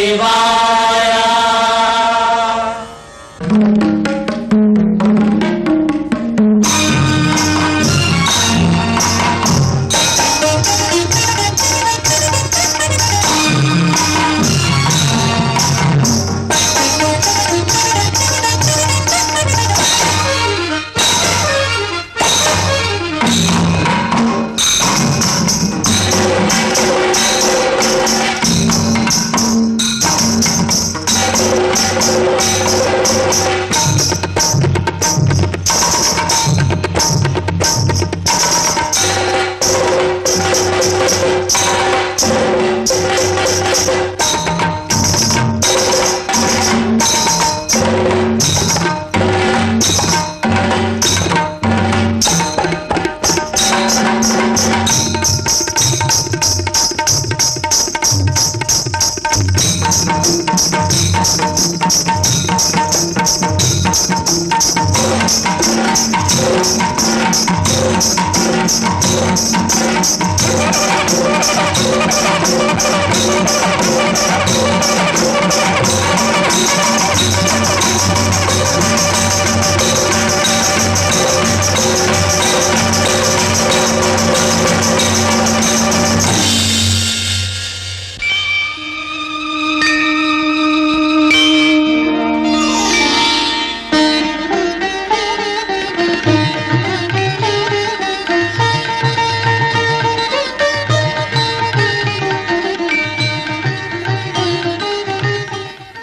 శివాయ.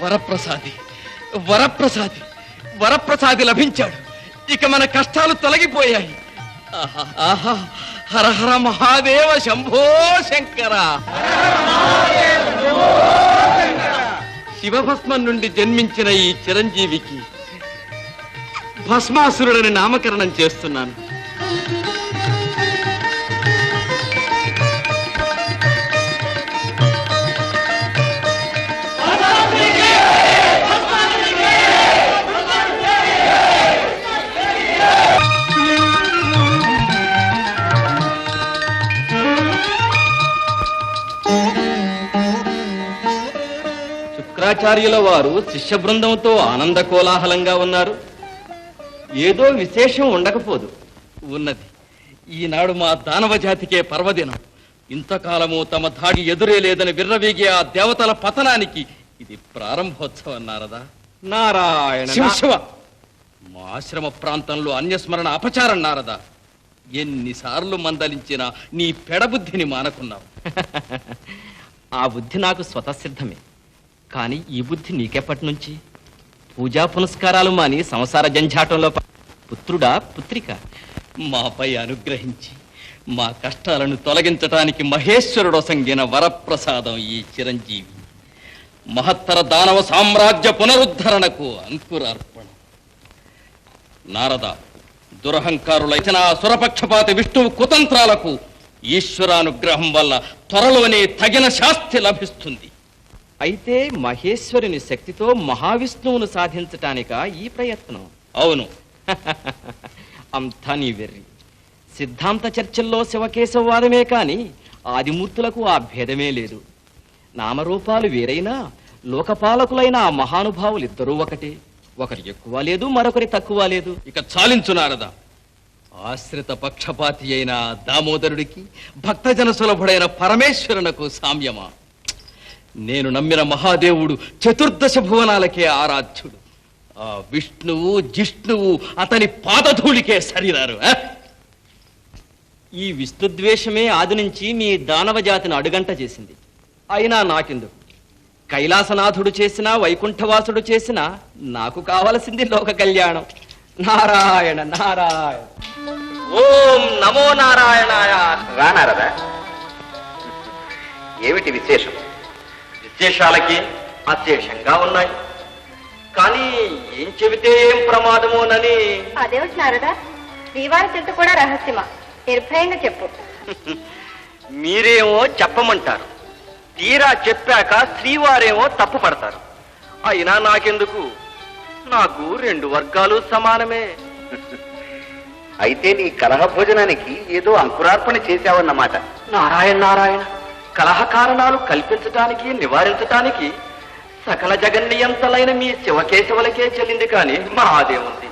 వరప్రసాది వరప్రసాది వరప్రసాది లభించాడు. ఇక మన కష్టాలు తొలగిపోయాయి. ఆహా ఆహా, హర హర మహాదేవ శంభో శంకర. శివభస్మం నుండి జన్మించిన ఈ చిరంజీవికి భస్మాసురుడని నామకరణం చేస్తున్నాను. శుక్రాచార్యుల వారు శిష్య బృందంతో ఆనంద కోలాహలంగా ఉన్నారు. ఏదో విశేషం ఉండకపోదు. ఉన్నది. ఈనాడు మా దానవ జాతికే పర్వదినం. ఇంతకాలము తమ ధాడి ఎదురే లేదని విర్రవీగే ఆ దేవతల పతనానికి ఇది ప్రారంభోత్సవం. నారదా, నారాయణ శివ శివ, మా ఆశ్రమ ప్రాంతంలో అన్యస్మరణ అపచారం. నారదా, ఎన్నిసార్లు మందలించినా నీ పెడబుద్ధిని మానకున్నావు. ఆ బుద్ధి నాకు స్వతసిద్ధమే. కానీ ఈ బుద్ధి నీకెప్పటి నుంచి? పూజా పునస్కారాలు మాని సంసార జంఝాటంలో పుత్రుడా పుత్రిక మాపై అనుగ్రహించి మా కష్టాలను తొలగించటానికి మహేశ్వరుడు సంగిన వరప్రసాదం ఈ చిరంజీవి. మహత్తర దానవ సామ్రాజ్య పునరుద్ధరణకు అంకురార్పణ. నారద, దురహంకారులైన సురపక్షపాతి విష్ణువు కుతంత్రాలకు ఈశ్వరానుగ్రహం వల్ల త్వరలోనే తగిన శాస్తి లభిస్తుంది. అయితే మహేశ్వరుని శక్తితో మహావిష్ణువును సాధించటానిక ఈ ప్రయత్నం? అవును. అంతా నీ వెర్రి. సిద్ధాంత చర్చల్లో శివకేశవవాదమే కాని ఆదిమూర్తులకు ఆ భేదమే లేదు. నామరూపాలు వేరైనా లోకపాలకులైన ఆ మహానుభావులిద్దరూ ఒకటే. ఒకరి ఎక్కువ లేదు, మరొకరి తక్కువ లేదు. ఇక చాలించు నారద. ఆశ్రిత పక్షపాతి అయిన దామోదరుడికి భక్తజన సులభుడైన పరమేశ్వరునకు సామ్యమా? నేను నమ్మిన మహాదేవుడు చతుర్దశ భువనాలకే ఆరాధ్యుడు. ఆ విష్ణువు జిష్ణువు అతని పాదధూళికే సరిరారు. ఈ విష్ణుద్వేషమే ఆది నుంచి మీ దానవ జాతిని అడుగంట చేసింది. అయినా నాకెందుకు? కైలాసనాథుడు చేసినా వైకుంఠవాసుడు చేసినా నాకు కావలసింది లోక కళ్యాణం. నారాయణ నారాయణ. ఓం నమో నారాయణాయ. రానారదా? ఏమిటి విశేషం? విశేషాలకి అశేషంగా ఉన్నాయి. కానీ ఏం చెబితే ఏం ప్రమాదమోనని. అదేమిటి నారదా, శ్రీవారి చెట్టు కూడా రహస్యమా? నిర్భయంగా చెప్పు. మీరేమో చెప్పమంటారు, తీరా చెప్పాక శ్రీవారేమో తప్పు పడతారు. అయినా నాకెందుకు? నాకు రెండు వర్గాలు సమానమే. అయితే నీ కలహ భోజనానికి ఏదో అంకురార్పణ చేశావన్నమాట. నారాయణ నారాయణ. కలహ కారణాలు కల్పించటానికి నివారించటానికి సకల జగన్నియంతలైన మీ శివకేశవులకే చెల్లింది కానీ మాదేముంది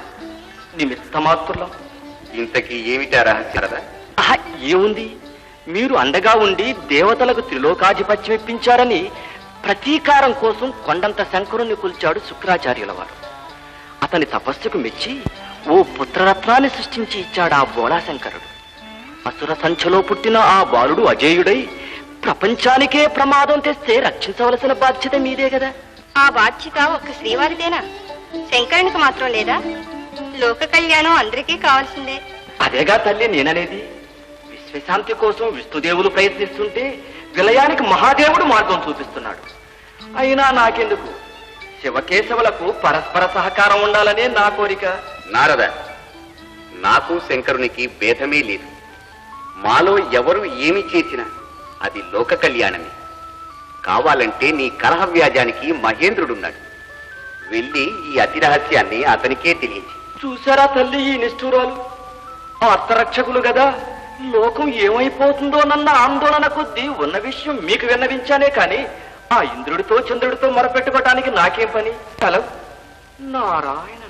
నిమిత్త మాత్రులం. ఇంతకీ ఏమిటా రహస్యం నారదా? ఆహా, ఏముంది, మీరు అండగా ఉండి దేవతలకు త్రిలోకాధిపత్యం ఇప్పించారని ప్రతీకారం కోసం కొండంత శంకరుణ్ణి కొల్చాడు శుక్రాచార్యుల వారు. అతని తపస్సుకు మెచ్చి ఓ పుత్రరత్నాన్ని సృష్టించి ఇచ్చాడు ఆ బోళాశంకరుడు. అసుర సంఖ్యలో పుట్టిన ఆ బాలుడు అజేయుడై ప్రపంచానికే ప్రమాదం తెస్తే రక్షించవలసిన బాధ్యత మీదే కదా. ఆ బాధ్యత ఒక్క శ్రీవారిదేనా? శంకరునికి మాత్రం లేదా? లోక కళ్యాణం అందరికీ కావాల్సిందే. అదేగా తల్లి నేననేది. విశ్వశాంతి కోసం విష్ణుదేవులు ప్రయత్నిస్తుంటే విలయానికి మహాదేవుడు మార్గం చూపిస్తున్నాడు. అయినా నాకెందుకు, శివకేశవులకు పరస్పర సహకారం ఉండాలనే నా కోరిక. నారద, నాకు శంకరునికి భేదమే లేదు. మాలో ఎవరు ఏమి చేసినా అది లోక కళ్యాణమే. కావాలంటే నీ కలహ వ్యాజానికి మహేంద్రుడున్నాడు. వెళ్ళి ఈ అతి రహస్యాన్ని అతనికే తెలియచి. చూసారా తల్లి ఈ నిష్ఠూరాలు? ఆర్తరక్షకులు కదా, లోకం ఏమైపోతుందోనన్న ఆందోళన కొద్దీ ఉన్న విషయం మీకు విన్నవించానే కాని ఆ ఇంద్రుడితో చంద్రుడితో మొరపెట్టుకోవటానికి నాకేం పని? కలవు నారాయణ.